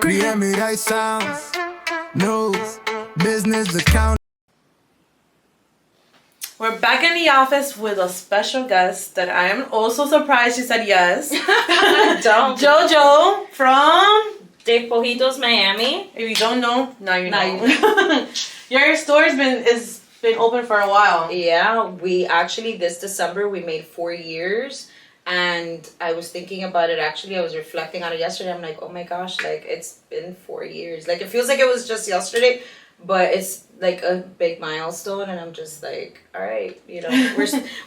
BMI sounds, news, business account. We're back in the office with a special guest that I am also surprised she said yes. Jojo from Despojitos, Miami. If you don't know, now you Now know. you know. Your store's been open for a while. Yeah, we actually this December we made 4 years, and I was thinking about it. Actually, I was reflecting on it yesterday. I'm like, oh my gosh, like it's been 4 years. Like it feels like it was just yesterday, but it's like a big milestone, and I'm just like, all right, you know,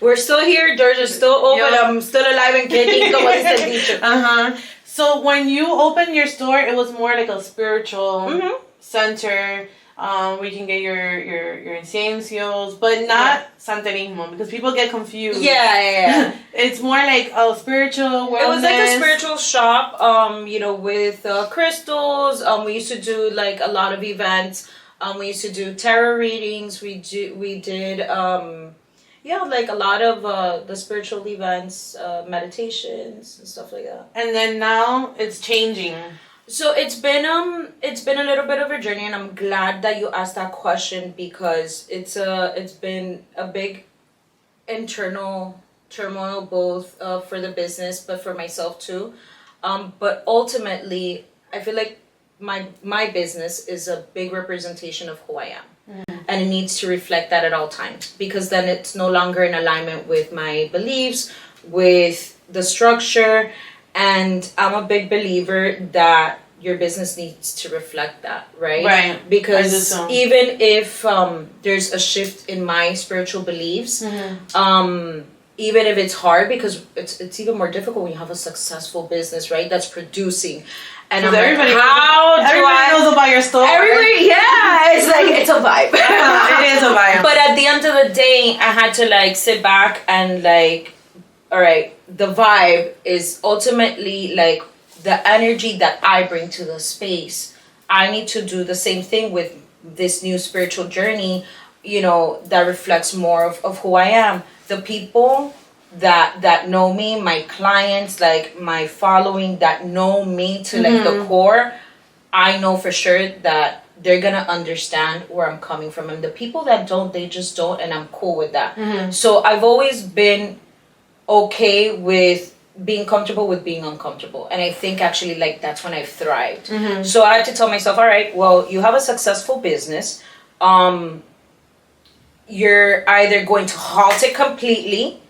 we're still here. Doors are still open. Yep. I'm still alive and kicking. Como dice el dicho. So when you opened your store, it was more like a spiritual center. Where you can get your incensios, but not Santerismo, because people get confused. Yeah. It's more like spiritual wellness. It was like a spiritual shop, you know, with crystals. We used to do like a lot of events. We used to do tarot readings. We did like a lot of the spiritual events, meditations and stuff like that. And then now it's changing. So it's been a little bit of a journey, and I'm glad that you asked that question, because it's been a big internal turmoil, both for the business but for myself too. But ultimately, I feel like my business is a big representation of who I am. And it needs to reflect that at all times, because then it's no longer in alignment with my beliefs, with the structure. And I'm a big believer that your business needs to reflect that, right? Right. Because even if there's a shift in my spiritual beliefs, even if it's hard, because it's even more difficult when you have a successful business, right? That's producing. And I'm everybody like, knows about your store. Everybody, yeah, it's like, it's a vibe. It is a vibe. But at the end of the day, I had to like sit back and like, all right, the vibe is ultimately like the energy that I bring to the space. I need to do the same thing with this new spiritual journey, you know, that reflects more of who I am. The people that know me, my clients, like my following that know me to like the core, I know for sure that they're gonna understand where I'm coming from. And the people that don't, they just don't, and I'm cool with that. So I've always been okay with being comfortable with being uncomfortable, and I think actually like that's when I've thrived. So I had to tell myself, all right, well, you have a successful business, you're either going to halt it completely,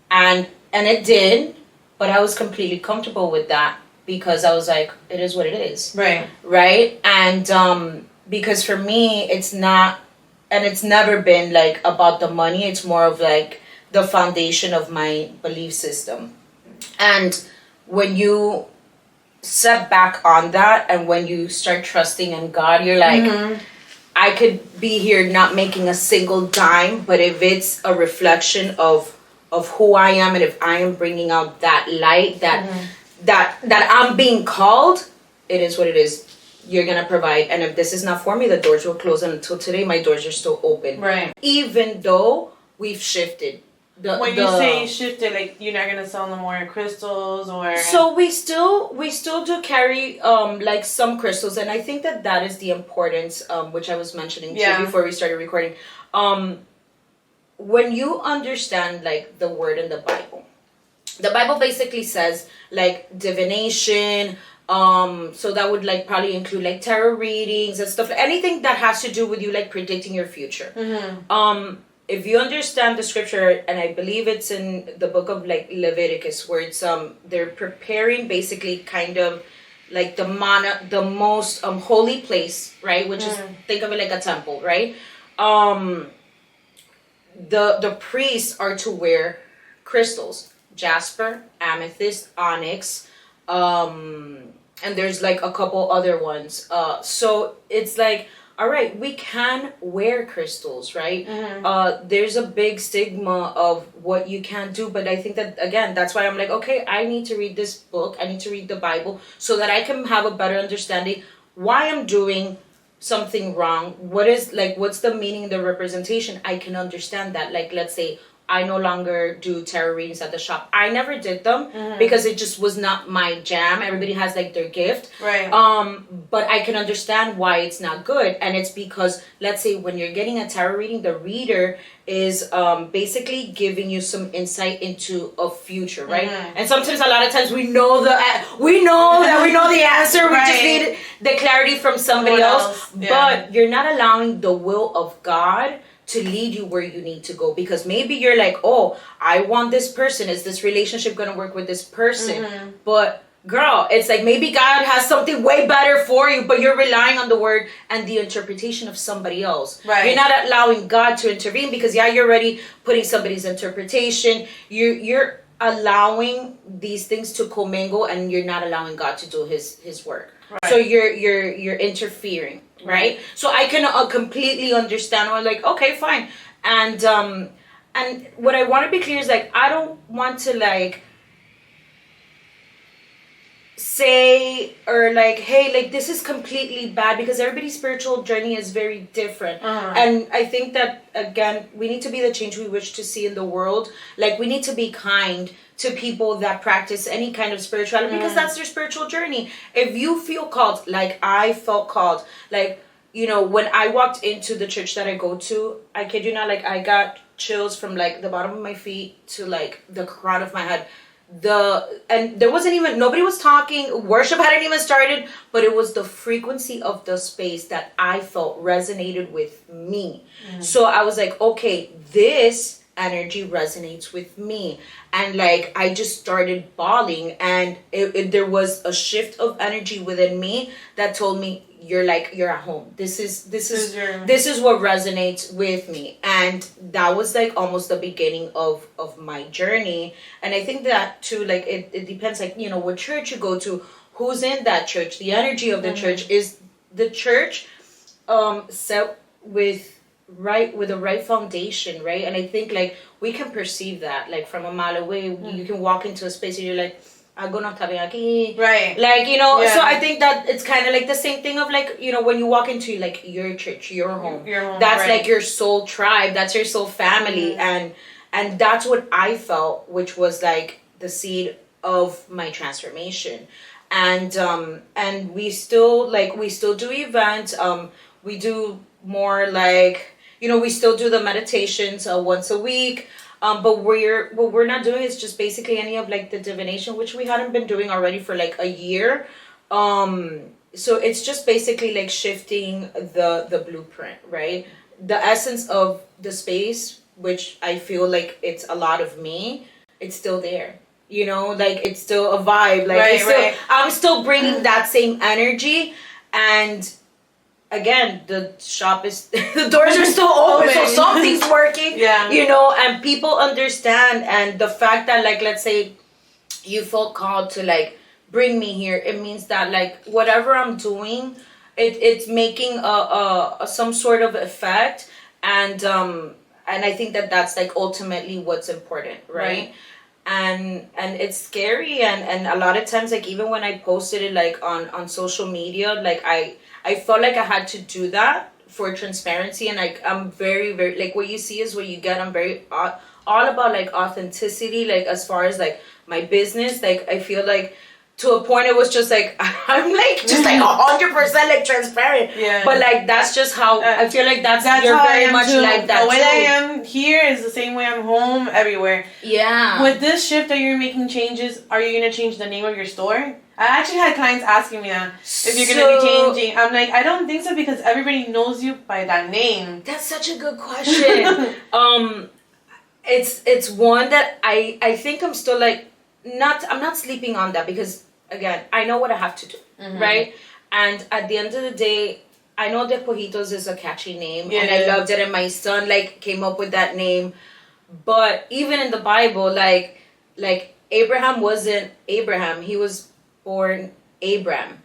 and it did, but I was completely comfortable with that, because I was like, it is what it is, right. And because for me it's not, and it's never been like about the money, it's more of like the foundation of my belief system. And when you step back on that, and when you start trusting in God, you're like, I could be here not making a single dime, but if it's a reflection of who I am, and if I am bringing out that light, that I'm being called, it is what it is. You're gonna provide. And if this is not for me, the doors will close. And until today, my doors are still open. Right. Even though we've shifted. When you say shifted, like you're not gonna sell no more crystals, or so we still do carry like some crystals, and I think that is the importance, which I was mentioning to you before we started recording. When you understand like the word in the Bible basically says like divination. So that would like probably include like tarot readings and stuff, anything that has to do with you like predicting your future. If you understand the scripture, and I believe it's in the book of like Leviticus, where it's they're preparing basically kind of like the most holy place, right? Which is, think of it like a temple, right? The priests are to wear crystals: jasper, amethyst, onyx, and there's like a couple other ones. So it's like, all right, we can wear crystals, right? There's a big stigma of what you can't do, but I think that, again, that's why I'm like, okay, I need to read this book, I need to read the Bible, so that I can have a better understanding why I'm doing something wrong. What's the meaning, the representation? I can understand that. Like, let's say I no longer do tarot readings at the shop. I never did them because it just was not my jam. Everybody has like their gift. Right. But I can understand why it's not good. And it's because, let's say when you're getting a tarot reading, the reader is basically giving you some insight into a future, right? And sometimes, a lot of times, we know the answer. We just need the clarity from somebody else. Yeah. But you're not allowing the will of God to lead you where you need to go, because maybe you're like, oh, I want this person. Is this relationship going to work with this person? But girl, it's like maybe God has something way better for you, but you're relying on the word and the interpretation of somebody else. Right. You're not allowing God to intervene, because you're already putting somebody's interpretation. You're allowing these things to commingle, and you're not allowing God to do his work. Right. So you're interfering, right? So I can completely understand. Or like, okay, fine. And what I want to be clear is, like, I don't want to like say or like, hey, like this is completely bad, because everybody's spiritual journey is very different. And I think that, again, we need to be the change we wish to see in the world. Like, we need to be kind to people that practice any kind of spirituality, because that's their spiritual journey. If you feel called, like I felt called, like, you know, when I walked into the church that I go to, I kid you not, like I got chills from like the bottom of my feet to like the crown of my head. And there wasn't even, nobody was talking, worship hadn't even started, but it was the frequency of the space that I felt resonated with me. So I was like, okay, this energy resonates with me. And like I just started bawling, and there was a shift of energy within me that told me, you're at home. This is what resonates with me. And that was like almost the beginning of my journey. And I think that too, like it depends, like, you know, what church you go to, who's in that church, the energy of the church. Is the church set with the right foundation, right? And I think like we can perceive that, like from a mile away. You can walk into a space and you're like, algo no está bien aquí. Right. Like, you know, so I think that it's kind of like the same thing of like, you know, when you walk into like your church, your home, that's like your soul tribe, that's your soul family. And that's what I felt, which was like the seed of my transformation. And we still do events. We do more like, you know, we still do the meditations once a week. But what we're not doing is just basically any of like the divination, which we hadn't been doing already for like a year. So it's just basically like shifting the blueprint, right? The essence of the space, which I feel like it's a lot of me, it's still there. You know, like it's still a vibe. Like I'm still bringing that same energy. And again, the shop is, the doors are still open, so something's working, you know, and people understand. And the fact that, like, let's say you felt called to, like, bring me here, it means that, like, whatever I'm doing, it's making some sort of effect. And I think that that's, like, ultimately what's important, right? And it's scary, and a lot of times, like, even when I posted it, like, on social media, like, I felt like I had to do that for transparency. And like I'm very, very, like, what you see is what you get. I'm very all about like authenticity, like as far as like my business. Like I feel like to a point it was just like I'm like just like 100% like transparent. But like that's just how I feel like that's you're very much too. Like that. The way I am here is the same way I'm home everywhere. With this shift that you're making changes, are you gonna change the name of your store? I actually had clients asking me that, if you're going to be changing. I'm like, I don't think so, because everybody knows you by that name. That's such a good question. It's one that I think I'm still like, I'm not sleeping on that, because again, I know what I have to do, right? And at the end of the day, I know Despojitos is a catchy name, and I loved it, and my son like came up with that name. But even in the Bible, like Abraham wasn't Abraham, he was born Abram.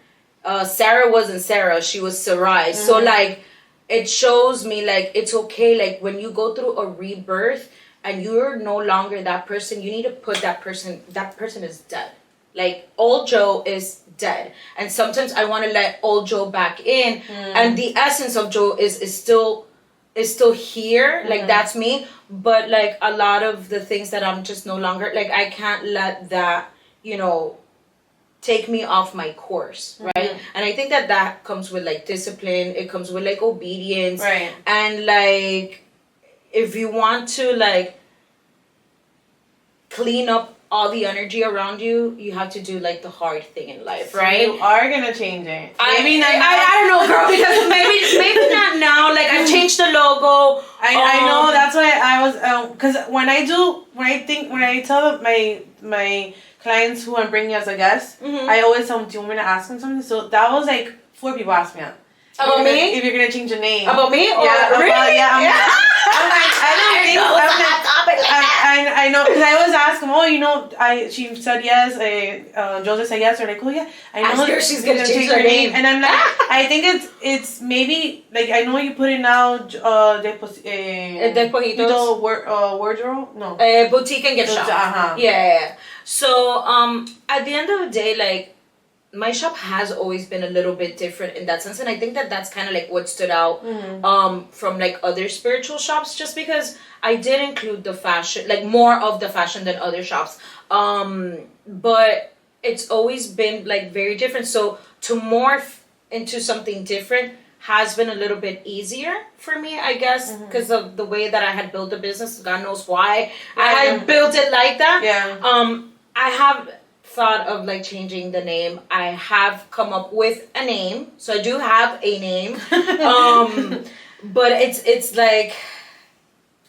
Sarah wasn't Sarah, she was Sarai. So like it shows me like it's okay, like when you go through a rebirth and you're no longer that person, you need to put that person is dead. Like old Joe is dead, and sometimes I want to let old Joe back in, and the essence of Joe is still is still here. Like, that's me. But, like, a lot of the things that I'm just no longer, like, I can't let that, you know, take me off my course, right? And I think that comes with, like, discipline. It comes with, like, obedience. Right. And, like, if you want to, like, clean up all the energy around you, you have to do, like, the hard thing in life, right? You are gonna change it. Maybe not. I don't know, girl, because maybe not now. Like, I changed the logo. I know, that's why I was, because when I tell my clients who I'm bringing as a guest, I always tell them, do you want me to ask them something? So that was like 4 people asked me that. About me? If you're gonna change the name. About me? Or yeah, really? I know, because I always ask them, oh, you know, she said yes, Joseph said yes, or like, oh yeah, I know she's gonna change her name. And I'm like, I think it's maybe, like, I know you put it now, Despojitos. Wardrobe? No. Boutique and gift shop. Yeah. So, at the end of the day, like, my shop has always been a little bit different in that sense, and I think that's kind of like what stood out from like other spiritual shops, just because I did include the fashion, like more of the fashion than other shops, but it's always been like very different. So to morph into something different has been a little bit easier for me, I guess, because of the way that I had built the business. God knows why I had built it like that. Yeah. I have thought of like changing the name. I have come up with a name, so I do have a name. But it's like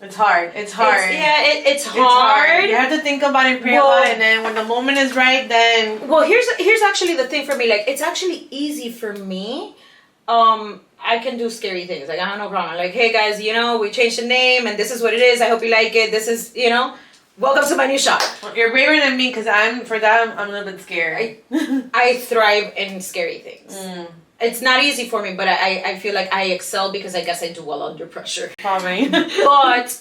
it's hard. It's hard. It's hard. You have to think about it, pray about it, and then when the moment is right, then. Well, here's actually the thing for me. Like, it's actually easy for me. I can do scary things. Like, I have no problem. Like, hey guys, you know, we changed the name, and this is what it is. I hope you like it. This is, you know. Welcome to my new shop. You're braver than me, because I'm a little bit scared. I thrive in scary things. It's not easy for me, but I feel like I excel because I guess I do well under pressure. Probably.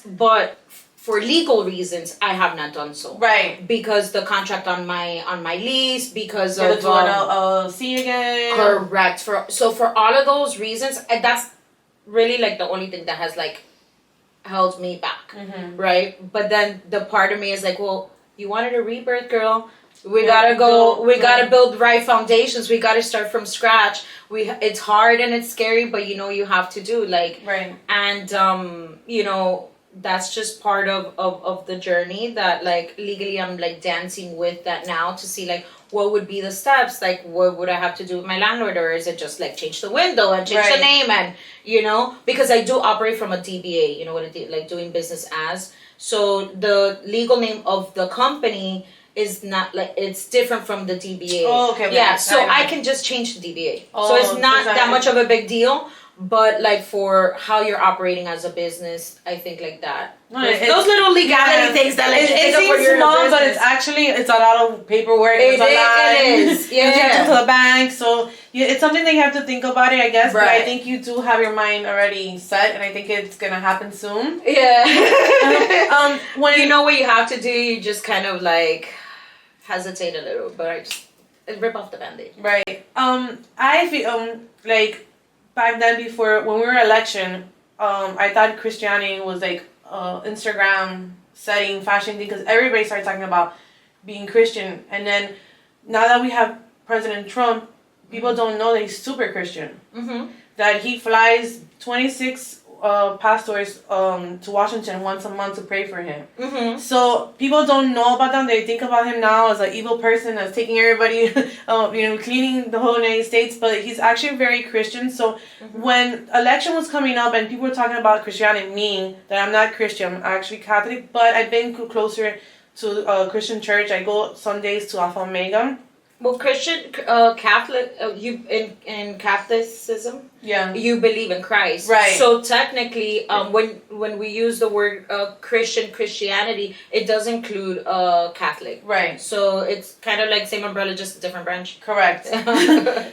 but for legal reasons, I have not done so. Right. Because the contract on my lease, because of LLC again. Correct. For all of those reasons, and that's really like the only thing that has like held me back, right? But then the part of me is like, well, you wanted a rebirth, girl. We gotta go. We gotta build right foundations. We gotta start from scratch. It's hard and it's scary, but you know you have to do like right. And you know that's just part of the journey that like legally I'm like dancing with that now to see like what would be the steps, like what would I have to do with my landlord, or is it just like change the window and change the name, and you know, because I do operate from a DBA, you know what like doing business as. So the legal name of the company is not like, it's different from the DBA. Oh, okay. Yeah, so I can just change the DBA. So it's not that much of a big deal. But like for how you're operating as a business, I think like that. Those little legality things that like it seems small, but it's a lot of paperwork. It is. Yeah. You have to go to the bank, so it's something that you have to think about it, I guess. Right. But I think you do have your mind already set, and I think it's gonna happen soon. Yeah. When you know what you have to do, you just kind of like hesitate a little, but I just rip off the Band-Aid. Right. I feel like. Back then, before when we were election, I thought Christianity was like Instagram setting fashion thing, because everybody started talking about being Christian, and then now that we have President Trump, people don't know that he's super Christian. That he flies 26 pastors to Washington once a month to pray for him. So people don't know about them. They think about him now as an evil person that's taking everybody, cleaning the whole United States. But he's actually very Christian. So when election was coming up and people were talking about Christianity, me, that I'm not Christian, I'm actually Catholic, but I've been closer to a Christian church. I go Sundays to Alpha Omega. Well, Christian, Catholic, you in Catholicism, you believe in Christ, right? So technically, when we use the word Christianity, it does include Catholic, right? So it's kind of like same umbrella, just a different branch. Correct.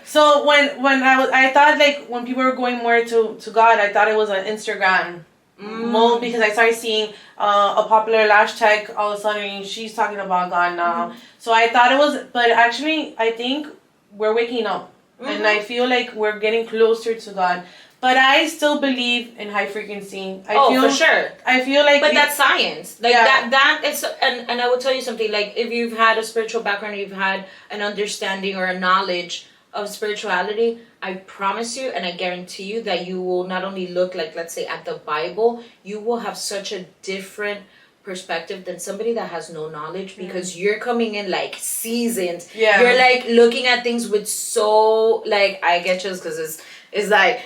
So when I thought like when people were going more to God, I thought it was an Instagram. Mold, because I started seeing a popular lash tech, all of a sudden she's talking about God now. So I thought it was, but actually I think we're waking up, and I feel like we're getting closer to God. But I still believe in high frequency. For sure. I feel like... But that's science. Like, that is... And I will tell you something. Like, if you've had a spiritual background, or you've had an understanding or a knowledge of spirituality, I promise you, and I guarantee you, that you will not only look like, let's say, at the Bible, you will have such a different perspective than somebody that has no knowledge, because you're coming in like seasoned. Yeah. You're like looking at things with so, like, I get you, because it's like...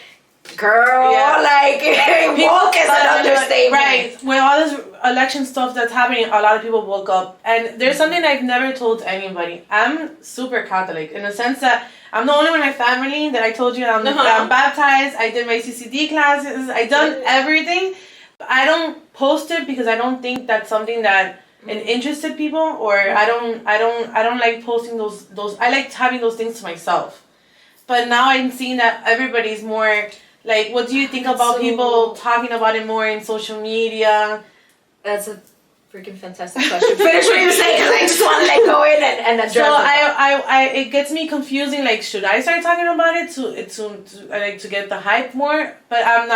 Girl, like, woke is an understatement. Right. With all this election stuff that's happening, a lot of people woke up. And there's something I've never told anybody. I'm super Catholic in the sense that I'm the only one in my family that I told you I'm baptized. I did my CCD classes. I done everything. But I don't post it because I don't think that's something that interested people, or I don't like posting those. I like having those things to myself. But now I'm seeing that everybody's more... Like, what do you think about people talking about it more in social media? That's a freaking fantastic question. Finish what you're saying, because I just want to like go in and address it. It gets me confusing. Like, should I start talking about it to get the hype more? But I'm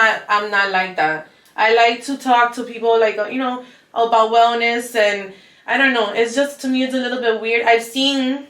not like that. I like to talk to people, like, you know, about wellness, and I don't know. It's just, to me, it's a little bit weird. I've seen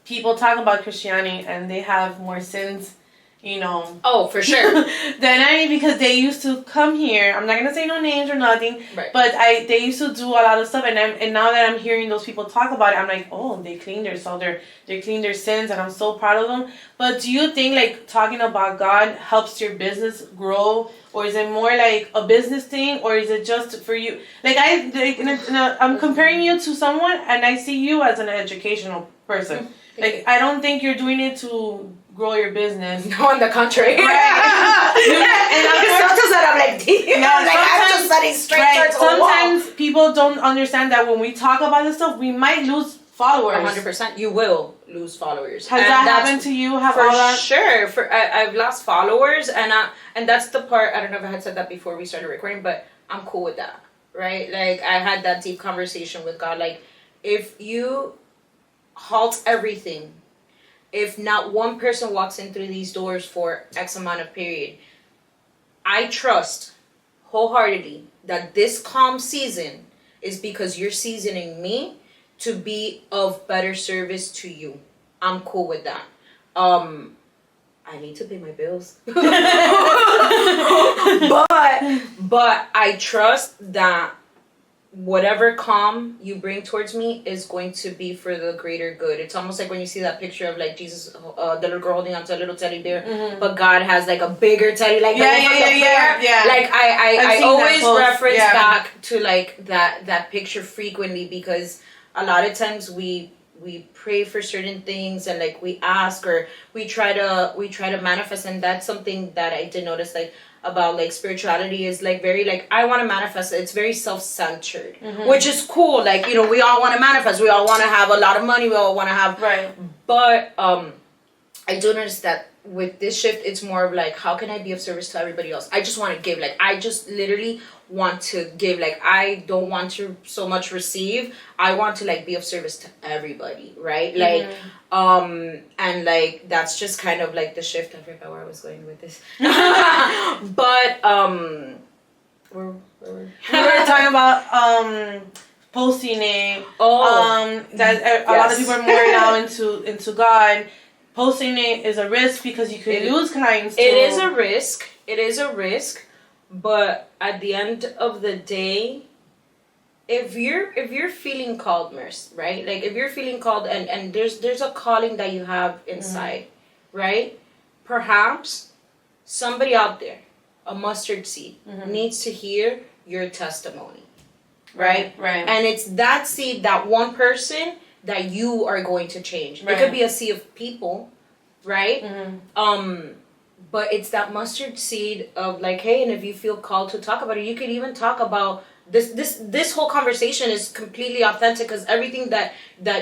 people talk about Christianity and they have more sins, you know. Oh, for sure. Because they used to come here. I'm not gonna say no names or nothing, right. But they used to do a lot of stuff, and now that I'm hearing those people talk about it, I'm like, oh, they clean themselves, they clean their sins, and I'm so proud of them. But do you think like talking about God helps your business grow, or is it more like a business thing, or is it just for you? Like I'm comparing you to someone, and I see you as an educational person. Like, I don't think you're doing it to grow your business. No, on the contrary. Right. And I'm like, I'm just studying straight towards sometimes people don't understand that when we talk about this stuff, we might lose followers. 100%. You will lose followers. Has that happened to you? For sure. I've lost followers, and that's the part, I don't know if I had said that before we started recording, but I'm cool with that, right? Like, I had that deep conversation with God. Like, if you halt everything, if not one person walks in through these doors for X amount of period, I trust wholeheartedly that this calm season is because you're seasoning me to be of better service to you. I'm cool with that. I need to pay my bills. but I trust that whatever calm you bring towards me is going to be for the greater good. It's almost like when you see that picture of like Jesus, the little girl holding onto a little teddy bear, but God has like a bigger teddy, like yeah. Like I always reference back to like that picture frequently, because a lot of times we pray for certain things, and like we ask, or we try to manifest, and that's something that I did notice, like, about like spirituality is like very like, I want to manifest. It's very self-centered, which is cool. Like, you know, we all want to manifest. We all want to have a lot of money. We all want to have, right. But I do notice that with this shift, it's more of like, how can I be of service to everybody else? I just want to give. Like, I just literally want to give. Like, I don't want to so much receive. I want to like be of service to everybody, right? Like, and like, that's just kind of like the shift. I forgot where I was going with this. But we were talking about posting it. That a lot of people are more now into God. Posting it is a risk because you could lose clients. It is a risk. It is a risk. But at the end of the day, if you're feeling called, right? Like, if you're feeling called, and there's a calling that you have inside, right? Perhaps somebody out there, a mustard seed, needs to hear your testimony, right? Right. And it's that seed, that one person that you are going to change. Right. It could be a sea of people, right? But it's that mustard seed of like, hey, and if you feel called to talk about it, you could even talk about this whole conversation is completely authentic, because everything that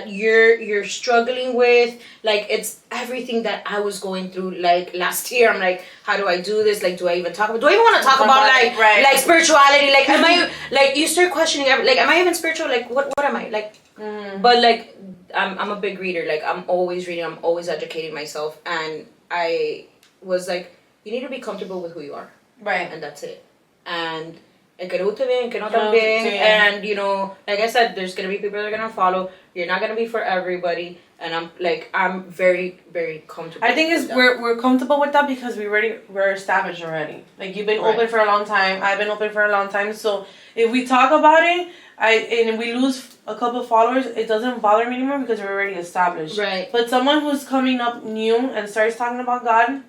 you're struggling with, like, it's everything that I was going through like last year. I'm like, how do I do this? Like, do I even want to talk about like spirituality? Like, am I, like, you start questioning like, am I even spiritual? Like, what am I like? But like, I'm a big reader. Like, I'm always reading. I'm always educating myself, and I was like, you need to be comfortable with who you are. Right. And that's it. And que le guste bien, que no también. And, you know, like I said, there's going to be people that are going to follow. You're not going to be for everybody. And I'm very, very comfortable. I think we're comfortable with that because we're established already. Like, you've been open for a long time. I've been open for a long time. So if we talk about it, and we lose a couple of followers, it doesn't bother me anymore because we're already established. Right. But someone who's coming up new and starts talking about God,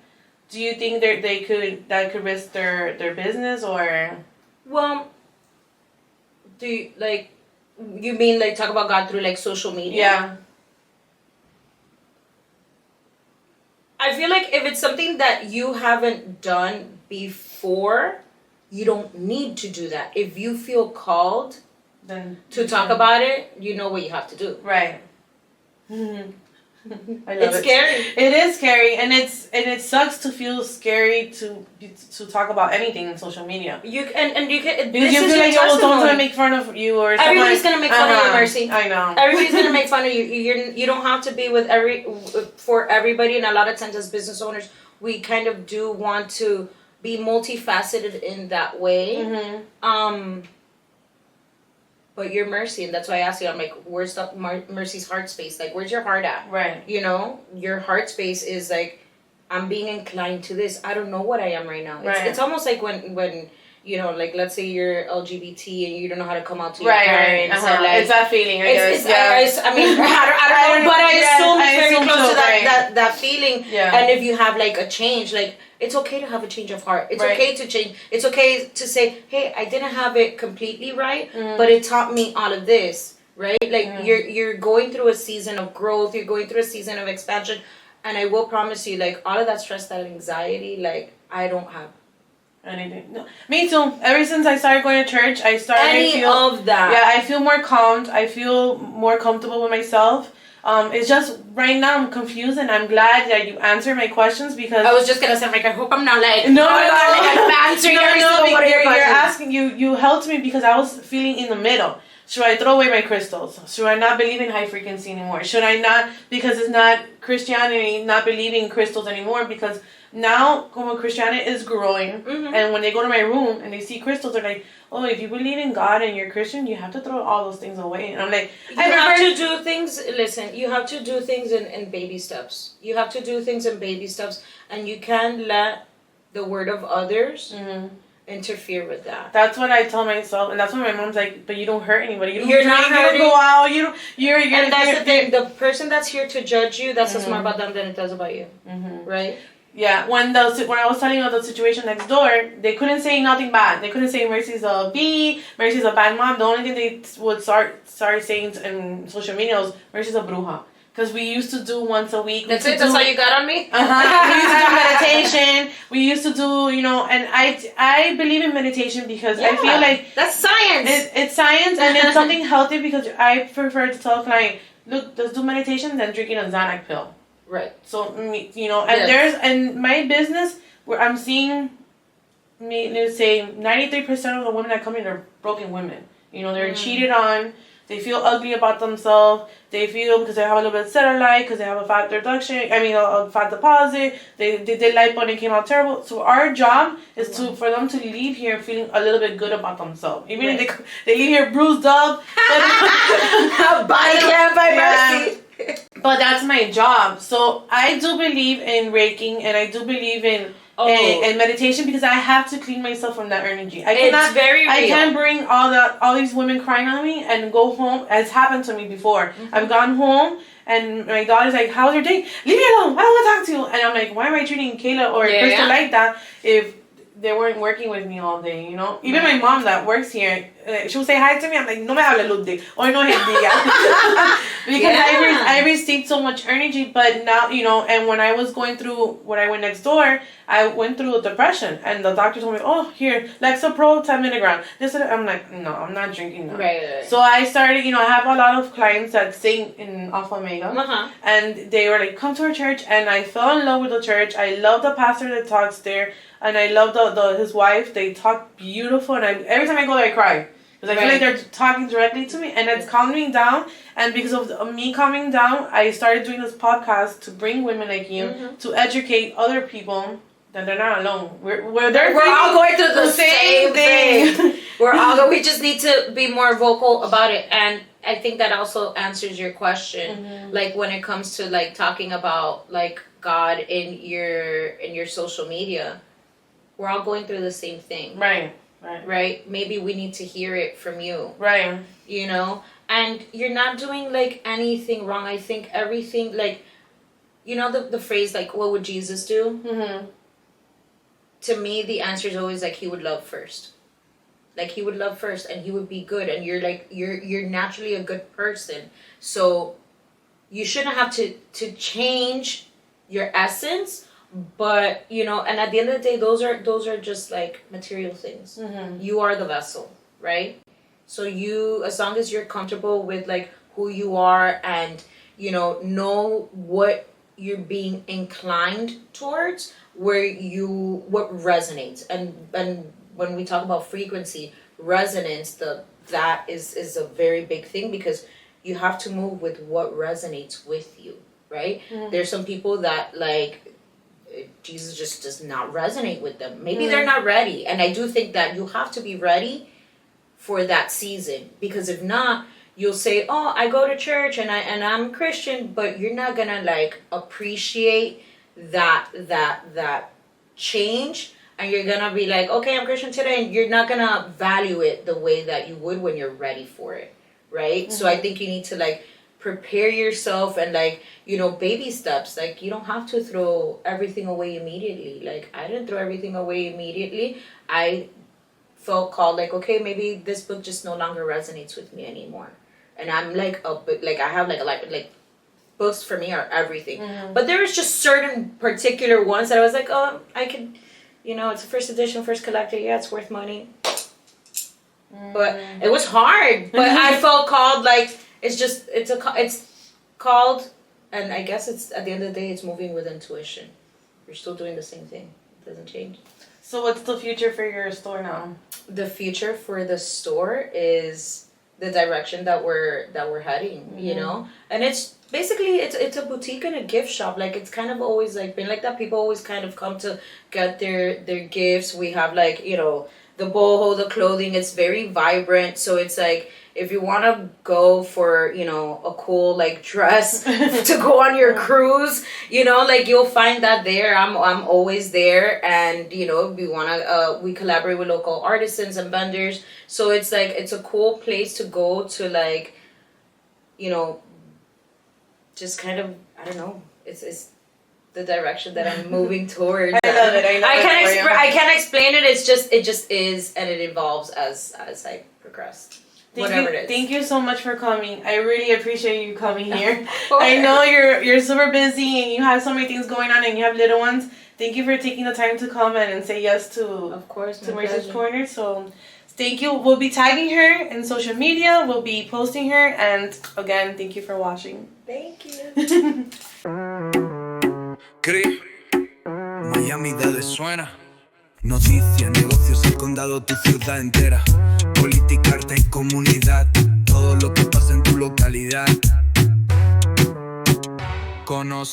do you think that could risk their business or? Well, do you, like, you mean like talk about God through like social media? Yeah. I feel like if it's something that you haven't done before, you don't need to do that. If you feel called then to talk about it, you know what you have to do. Right. I love it's scary. It is scary, and it sucks to feel scary to talk about anything in social media. You can because you feel like someone's gonna make fun of you or everybody's gonna make fun of you, Mercy. I know. Everybody's gonna make fun of you. You don't have to be for everybody, and a lot of times as business owners, we kind of do want to be multifaceted in that way. Mm-hmm. But you're Mercy, and that's why I asked you. I'm like, where's Mercy's heart space? Like, where's your heart at? Right. You know, your heart space is like, I'm being inclined to this. I don't know what I am right now. It's almost like when you know, like, let's say you're LGBT and you don't know how to come out to your parents. Uh-huh. And, like, it's that feeling, I guess. I mean, I don't know, but I assume it's very close to that feeling. Yeah. And if you have, like, a change, like, it's okay to have a change of heart. It's okay to change. It's okay to say, hey, I didn't have it completely right, but it taught me all of this, right? Like, you're going through a season of growth. You're going through a season of expansion. And I will promise you, like, all of that stress, that anxiety, like, I don't have anything. No, me too. Ever since I started going to church, I started to feel of that. Yeah, I feel more calmed. I feel more comfortable with myself. It's just right now I'm confused, and I'm glad that you answered my questions because I was just gonna say, like, I hope I'm not like no, I'm answering every single one of your questions. You're asking you helped me because I was feeling in the middle. Should I throw away my crystals? Should I not believe in high frequency anymore? Should I not, because it's not Christianity, not believing in crystals anymore? Because now, como Christianity is growing, and when they go to my room and they see crystals, they're like, oh, if you believe in God and you're Christian, you have to throw all those things away. And I'm like, you have to do things in baby steps. You have to do things in baby steps, and you can't let the word of others interfere with that. That's what I tell myself, and that's why my mom's like, but you don't hurt anybody. You're not hurting. You don't go out. You're and that's the thing. The person that's here to judge you, that's less more about them than it does about you. Right? Yeah. When I was telling you the situation next door, they couldn't say nothing bad. They couldn't say Mercy's a B, Mercy's a bad mom. The only thing they would start saying in social media was Mercy's a bruja. Because we used to do once a week. That's it? That's how you got on me? We used to do meditation. We used to do, and I believe in meditation because I feel like... That's science. It's science, and it's something healthy because I prefer to tell a client, look, let's do meditation than drinking a Xanax pill. Right. So, and my business, where I'm seeing, let's say, 93% of the women that come in are broken women. They're cheated on. They feel ugly about themselves. They feel because they have a little bit of cellulite, because they have a fat reduction. a fat deposit. They did lipo and it came out terrible. So our job is for them to leave here feeling a little bit good about themselves. Even if they leave here bruised up. Mercy. But that's my job. So I do believe in Reiki, and I do believe in meditation because I have to clean myself from that energy. It's very real. I can't bring all these women crying on me and go home. It's happened to me before. I've gone home and my daughter's like, "How's your day? Leave me alone. I don't want to talk to you." And I'm like, "Why am I treating Kayla or Crystal like that if they weren't working with me all day, Even my mom that works here, she will say hi to me. I'm like, no me hable Ludwig. Or no es día. Because I received so much energy. But now, and when I was going through, when I went next door, I went through depression. And the doctor told me, oh, here, Lexapro, 10 milligrams. I'm like, no, I'm not drinking that. Right. So I started, I have a lot of clients that sing in Alpha Omega. And they were like, come to our church. And I fell in love with the church. I love the pastor that talks there. And I love his wife. They talk beautiful. And every time I go there, I cry. Because I feel like they're talking directly to me. And it's calming me down. And because of me calming down, I started doing this podcast to bring women like you, to educate other people that they're not alone. We're all going through the same thing. We just need to be more vocal about it. And I think that also answers your question. Like when it comes to like talking about like God in your social media, we're all going through the same thing. Right? Maybe we need to hear it from you. Right. You know? And you're not doing like anything wrong. I think everything, like, you know the phrase like, what would Jesus do? To me, the answer is always like, he would love first. Like he would love first and he would be good, and you're like you're naturally a good person. So you shouldn't have to change your essence, but you know, and at the end of the day, those are just like material things. You are the vessel, right? So you, as long as you're comfortable with like who you are and you know what you're being inclined towards, what resonates, and when we talk about frequency, resonance, that is a very big thing, because you have to move with what resonates with you, right? There's some people that like Jesus just does not resonate with them. Maybe they're not ready, and I do think that you have to be ready for that season, because if not, you'll say, oh, I go to church and I'm Christian, but you're not gonna like appreciate that change, and you're gonna be like, okay, I'm Christian today, and you're not gonna value it the way that you would when you're ready for it, right? So I think you need to like prepare yourself and like, you know, baby steps. Like you don't have to throw everything away immediately. Like I didn't throw everything away immediately. I felt called like, okay, maybe this book just no longer resonates with me anymore. And I'm like I have like books for me are everything. But there was just certain particular ones that I was like, oh, I could, you know, it's a first edition, first collector. Yeah, it's worth money. But it was hard. But I felt called, like, it's called, and I guess it's, at the end of the day, it's moving with intuition. You're still doing the same thing. It doesn't change. So what's the future for your store now? The future for the store is the direction that we're heading, you know? And it's basically, it's a boutique and a gift shop. Like, it's kind of always like been like that. People always kind of come to get their gifts. We have like, you know, the boho, the clothing, it's very vibrant. So it's like, if you want to go for, you know, a cool like dress to go on your cruise, you know, like you'll find that there. I'm always there. And, you know, we collaborate with local artisans and vendors. So it's like, it's a cool place to go to, like, you know, just kind of, I don't know, it's the direction that I'm moving towards. I love it. I can't explain it. It just is, and it evolves as I progress. Thank you so much for coming. I really appreciate you coming here. I know you're super busy and you have so many things going on and you have little ones. Thank you for taking the time to come and say yes to, of course, to Mercy's Corner. So thank you. We'll be tagging her in social media. We'll be posting her. And again, thank you for watching. Thank you. Miami dale suena. Noticias, negocios, el condado, tu ciudad entera. Política, arte y comunidad. Todo lo que pasa en tu localidad. Conoce